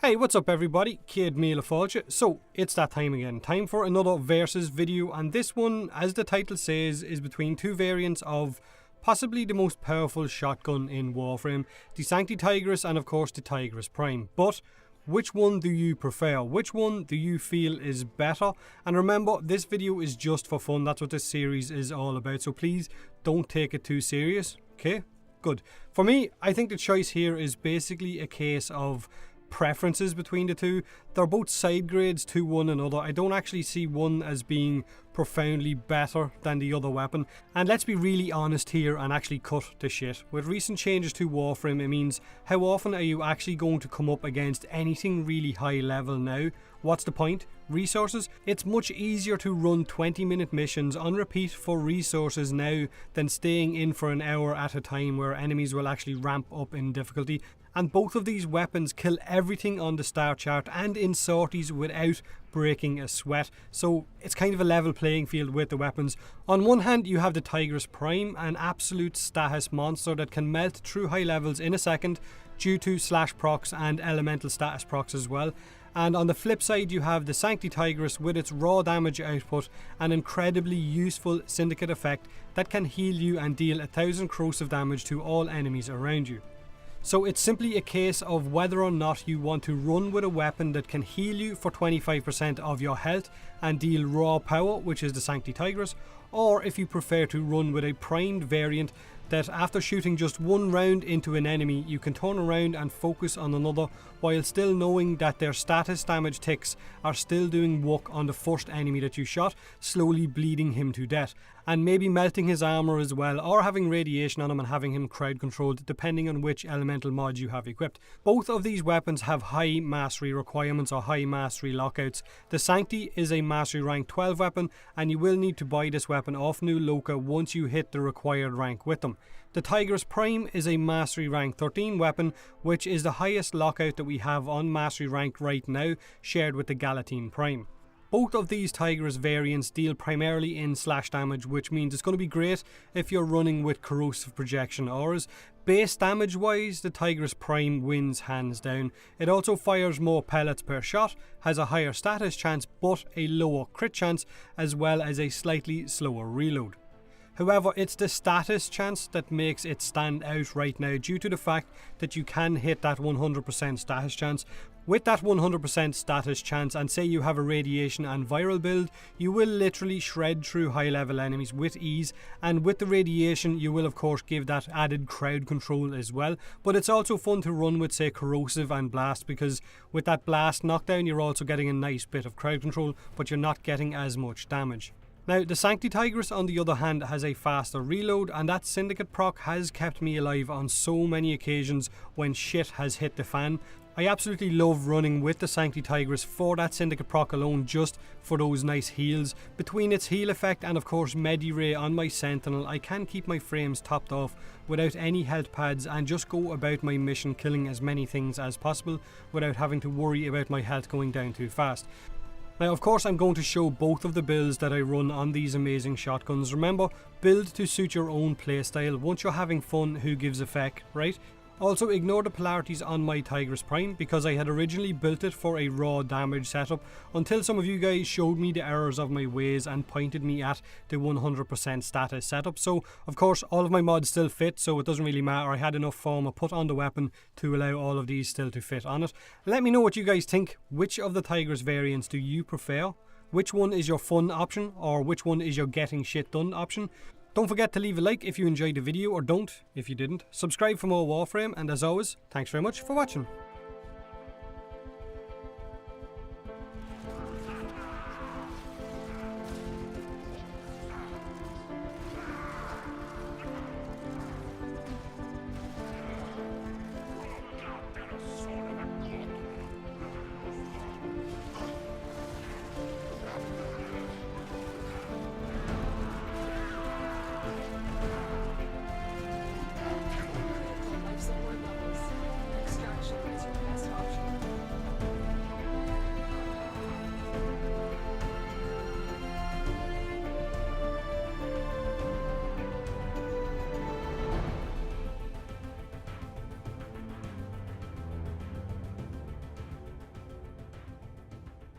Hey, what's up everybody? Kid Mealafalcha. So, it's that time again. Time for another versus video, and this one, as the title says, is between two variants of possibly the most powerful shotgun in Warframe, the Sancti Tigris and of course the Tigris Prime. But which one do you prefer? Which one do you feel is better? And remember, this video is just for fun. That's what this series is all about, so please don't take it too serious, okay? Good. For me, I think the choice here is basically a case of preferences between the two. They're both side grades to one another. I don't actually see one as being profoundly better than the other weapon. And let's be really honest here and actually cut the shit. With recent changes to Warframe, it means how often are you actually going to come up against anything really high level now? What's the point? Resources? It's much easier to run 20-minute missions on repeat for resources now than staying in for an hour at a time where enemies will actually ramp up in difficulty. And both of these weapons kill everything on the star chart and in sorties without breaking a sweat. So it's kind of a level playing field with the weapons. On one hand, you have the Tigris Prime, an absolute status monster that can melt through high levels in a second due to slash procs and elemental status procs as well. And on the flip side, you have the Sancti Tigris with its raw damage output, an incredibly useful syndicate effect that can heal you and deal 1000 corrosive damage to all enemies around you. So it's simply a case of whether or not you want to run with a weapon that can heal you for 25% of your health and deal raw power, which is the Sancti Tigris, or if you prefer to run with a primed variant that after shooting just one round into an enemy, you can turn around and focus on another while still knowing that their status damage ticks are still doing work on the first enemy that you shot, slowly bleeding him to death, and maybe melting his armor as well, or having radiation on him and having him crowd controlled depending on which elemental mod you have equipped. Both of these weapons have high mastery requirements or high mastery lockouts. The Sancti is a mastery rank 12 weapon, and you will need to buy this weapon off New Loka once you hit the required rank with them. The Tigris Prime is a mastery rank 13 weapon, which is the highest lockout that we have on mastery rank right now, shared with the Galatine Prime. Both of these Tigris variants deal primarily in slash damage, which means it's going to be great if you're running with corrosive projection auras. Base damage wise, the Tigris Prime wins hands down. It also fires more pellets per shot, has a higher status chance but a lower crit chance, as well as a slightly slower reload. However, it's the status chance that makes it stand out right now due to the fact that you can hit that 100% status chance. With that 100% status chance, and say you have a radiation and viral build, you will literally shred through high level enemies with ease, and with the radiation you will of course give that added crowd control as well. But it's also fun to run with say corrosive and blast, because with that blast knockdown you're also getting a nice bit of crowd control, but you're not getting as much damage. Now, the Sancti Tigris on the other hand has a faster reload, and that syndicate proc has kept me alive on so many occasions when shit has hit the fan. I absolutely love running with the Sancti Tigris for that syndicate proc alone, just for those nice heals. Between its heal effect and of course Medi-Ray on my Sentinel, I can keep my frames topped off without any health pads and just go about my mission killing as many things as possible without having to worry about my health going down too fast. Now of course I'm going to show both of the builds that I run on these amazing shotguns. Remember, build to suit your own playstyle. Once you're having fun, who gives a feck, right? Also ignore the polarities on my Tigris Prime, because I had originally built it for a raw damage setup until some of you guys showed me the errors of my ways and pointed me at the 100% status setup. So of course all of my mods still fit, so it doesn't really matter. I had enough form put on the weapon to allow all of these still to fit on it. Let me know what you guys think. Which of the Tigris variants do you prefer? Which one is your fun option, or which one is your getting shit done option? Don't forget to leave a like if you enjoyed the video, or don't if you didn't. Subscribe for more Warframe, and as always, thanks very much for watching.